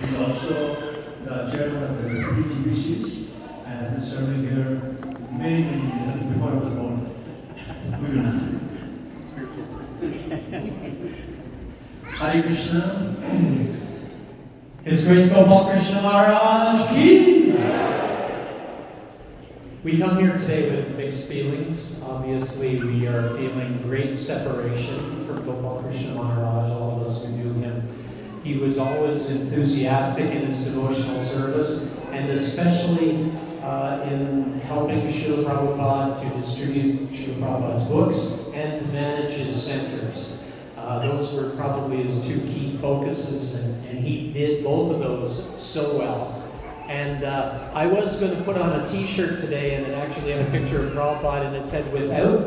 He's also the chairman of the PGBCs and has been serving here many years before I was born. Believe it or not. Hare Krishna. His Grace Gopal Krishna Maharaj ki. We come here today with mixed feelings. Obviously, we are feeling great separation from Gopal Krishna Maharaj, all of us who knew him. He was always enthusiastic in his devotional service, and especially in helping Srila Prabhupada to distribute Srila Prabhupada's books and to manage his centers. Those were probably his two key focuses, and he did both of those so well. And I was going to put on a t-shirt today, and it actually had a picture of Prabhupada, and it said, "Without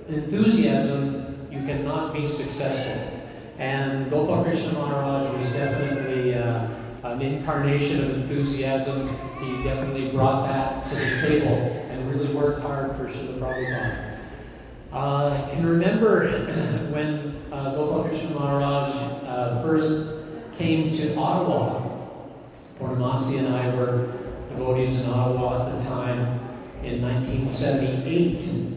enthusiasm, you cannot be successful." And Gopal Krishna Maharaj was definitely an incarnation of enthusiasm. He definitely brought that to the table and really worked hard for Srila Prabhupada. I can remember when Gopal Krishna Maharaj first came to Ottawa. Purnamasi and I were devotees in Ottawa at the time in 1978.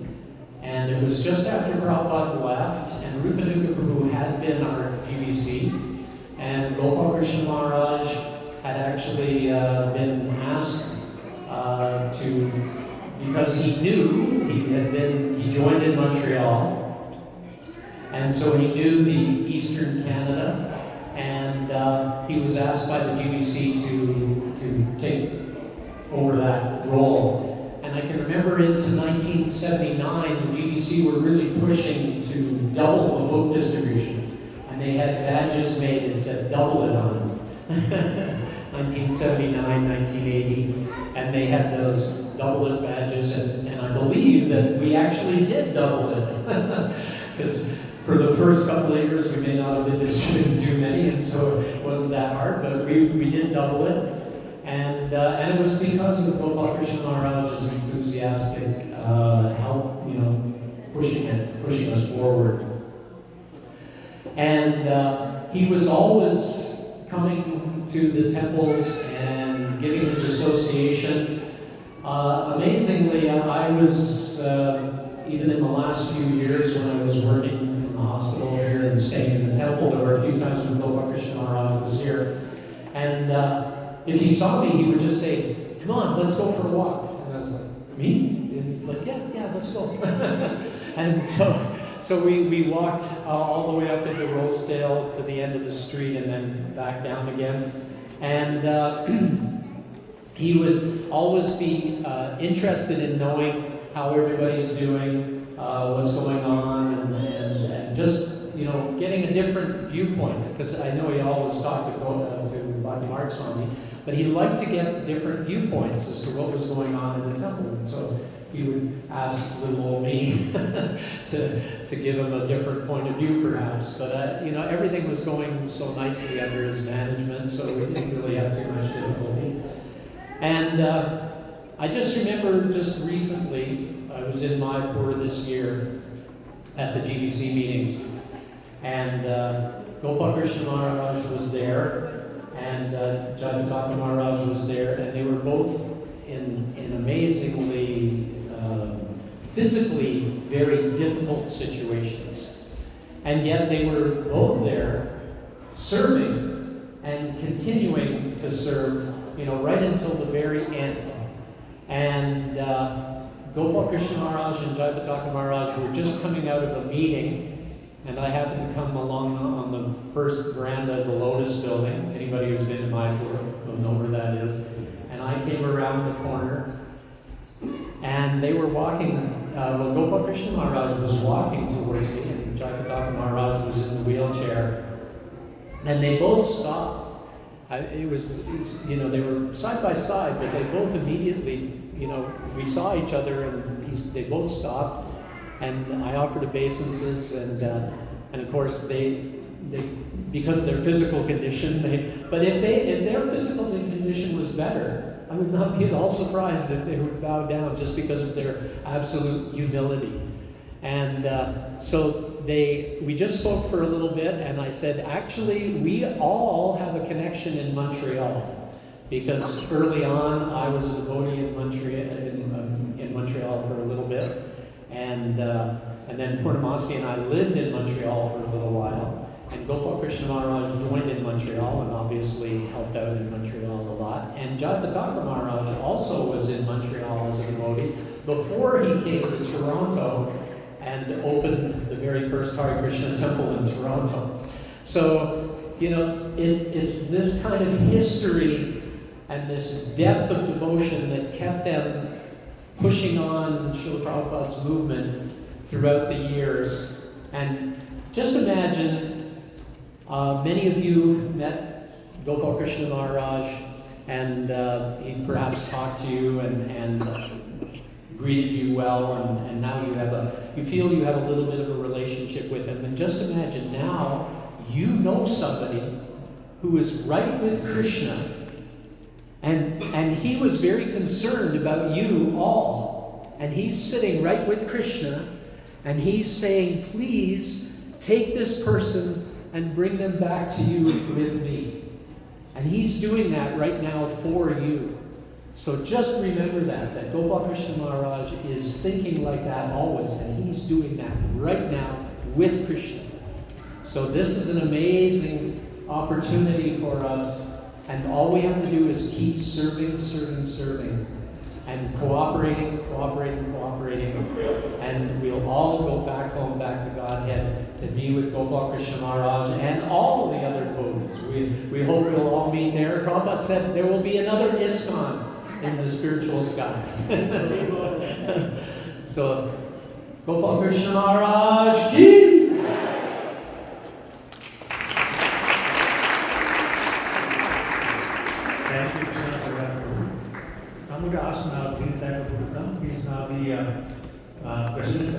And it was just after Prabhupada left, and Rupanuga Prabhu had been our GBC, and Gopal Krishna Maharaj had actually been asked to, because he knew he joined in Montreal, and so he knew the Eastern Canada, and he was asked by the GBC to take over that role. And I can remember into 1979, the GBC were really pushing to double the book distribution. And they had badges made that said double it on them. 1979, 1980. And they had those double it badges. And I believe that we actually did double it. Because for the first couple of years, we may not have been distributing too many, and so it wasn't that hard, but we did double it. And it was because of Gopal Krishna Maharaj's enthusiastic help, pushing us forward. And he was always coming to the temples and giving his association. Amazingly, I was, even in the last few years when I was working in the hospital here and staying in the temple, there were a few times when Gopal Krishna Maharaj was here. And if he saw me, he would just say, "Come on, let's go for a walk." And I was like, "Me?" And he's like, yeah, let's go. And so we walked all the way up into Rosedale to the end of the street and then back down again. And he would always be interested in knowing how everybody's doing, what's going on, and just getting a different viewpoint. Because I know he always talked to Maharaj'S Swami, but he liked to get different viewpoints as to what was going on in the temple. And so he would ask little old me to give him a different point of view, perhaps. But everything was going so nicely under his management, so we didn't really have too much difficulty. And I just remember just recently, I was in Mayapur this year at the GBC meetings, and Gopal Krishna Maharaj was there, and Jayapataka Maharaj was there, and they were both in amazingly, physically very difficult situations. And yet they were both there serving and continuing to serve, right until the very end. And Gopal Krishna Maharaj and Jayapataka Maharaj were just coming out of a meeting, and I happened to come along on the first veranda of the Lotus building. Anybody who's been to Mayapur will know where that is. And I came around the corner, and they were walking. Gopal Krishna Maharaj was walking towards me, and Jayapataka Maharaj was in the wheelchair. And they both stopped. They were side by side, but they both immediately, we saw each other, and they both stopped. And I offered obeisances, and of course they because of their physical condition. But if their physical condition was better, I would not be at all surprised if they would bow down just because of their absolute humility. And so we just spoke for a little bit, and I said, actually, we all have a connection connection in Montreal. Because early on, I was a devotee in Montreal for a little bit, and then Purnamasi and I lived in Montreal for a little while, and Gopal Krishna Maharaj joined in Montreal and obviously helped out in Montreal a lot. And Jayapataka Maharaj also was in Montreal as a devotee before he came to Toronto and opened the very first Hare Krishna temple in Toronto. So, it's this kind of history and this depth of devotion that kept them pushing on Srila Prabhupada's movement throughout the years. And just imagine, many of you met Gopal Krishna Maharaj, and he perhaps talked to you and greeted you well, and now you feel you have a little bit of a relationship with him. And just imagine now you know somebody who is right with Krishna. And he was very concerned about you all. And he's sitting right with Krishna, and he's saying, please take this person and bring them back to you with me. And he's doing that right now for you. So just remember that Gopal Krishna Maharaj is thinking like that always, and he's doing that right now with Krishna. So this is an amazing opportunity for us. And all we have to do is keep serving, and cooperating, and we'll all go back home, back to Godhead, to be with Gopal Krishna Maharaj and all of the other devotees. We hope we'll all meet there. Prabhupada said there will be another ISKCON in the spiritual sky. So, Gopal Krishna Maharaj ki! I'm going to ask now Dean Thakur to come. He's now the president